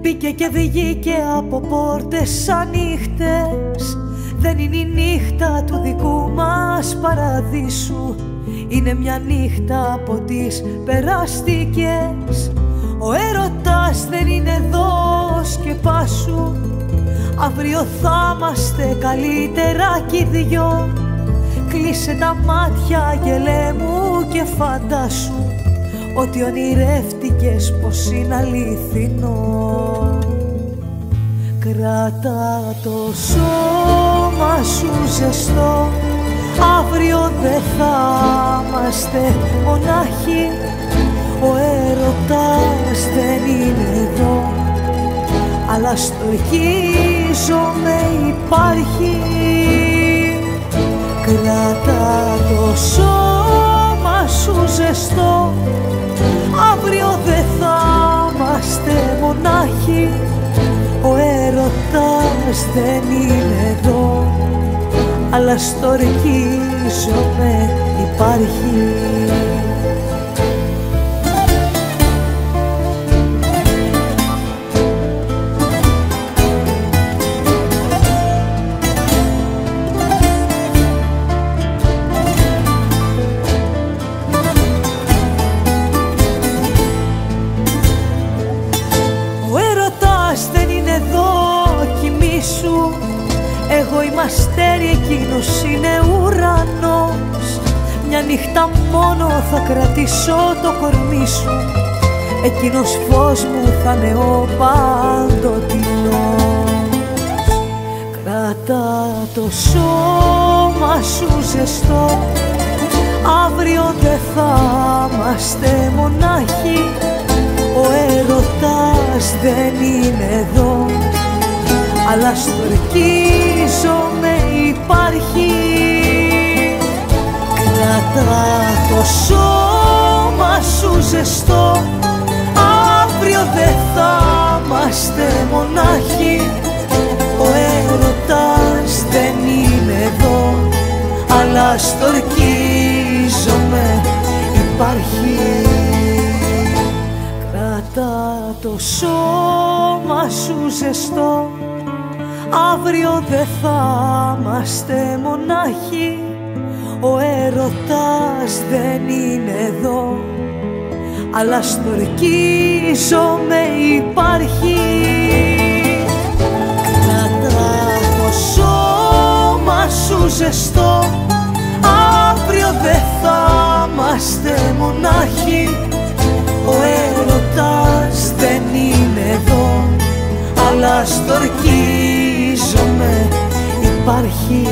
Μπήκε και βγήκε από πόρτες ανοιχτές. Δεν είναι η νύχτα του δικού μας παραδείσου, είναι μια νύχτα από τις περαστικές. Ο έρωτας δεν είναι εδώ, σκεπάσου. Αύριο θα είμαστε καλύτερα κι οι δυο. Κλείσε τα μάτια, αγγελέ μου, και φαντάσου ότι ονειρεύτηκες πως είναι αληθινό. Κράτα το σώμα σου ζεστό, αύριο δεν θα είμαστε μονάχοι. Ο έρωτας δεν είναι εδώ, αλλά στο ελκύζομαι υπάρχει. Κράτα το σώμα σου ζεστό, αύριο δεν θα είμαστε μονάχοι. Ο έρωτας δεν είναι εδώ, αλλά στο ελκύζομαι υπάρχει. Δεν είναι εδώ, κοιμήσου. Εγώ είμαι αστέρι, εκείνος είναι ουρανός. Μια νύχτα μόνο θα κρατήσω το κορμί σου, εκείνος φως μου θα είναι ο παντοτινός. Κράτα το σώμα σου ζεστό, αύριο δεν θα είμαστε μονάχοι. Ο έρωτας δεν είναι εδώ, αλλά στο ελκύζομαι υπάρχει. Κρατά το σώμα σου ζεστό, αύριο δεν θα είμαστε μονάχοι. Ο έρωτας δεν είναι εδώ, αλλά στο ελκύζομαι υπάρχει. Κρατά το σώμα σου ζεστό, αύριο δεν θα είμαστε μονάχοι. Ο έρωτας δεν είναι εδώ, αλλά στο ελκύζομαι υπάρχει. Κρατά το σώμα σου ζεστό, αύριο δεν θα είμαστε μονάχοι. Ο έρωτας δεν είναι εδώ, αλλά στο ελκύζομαι υπάρχει.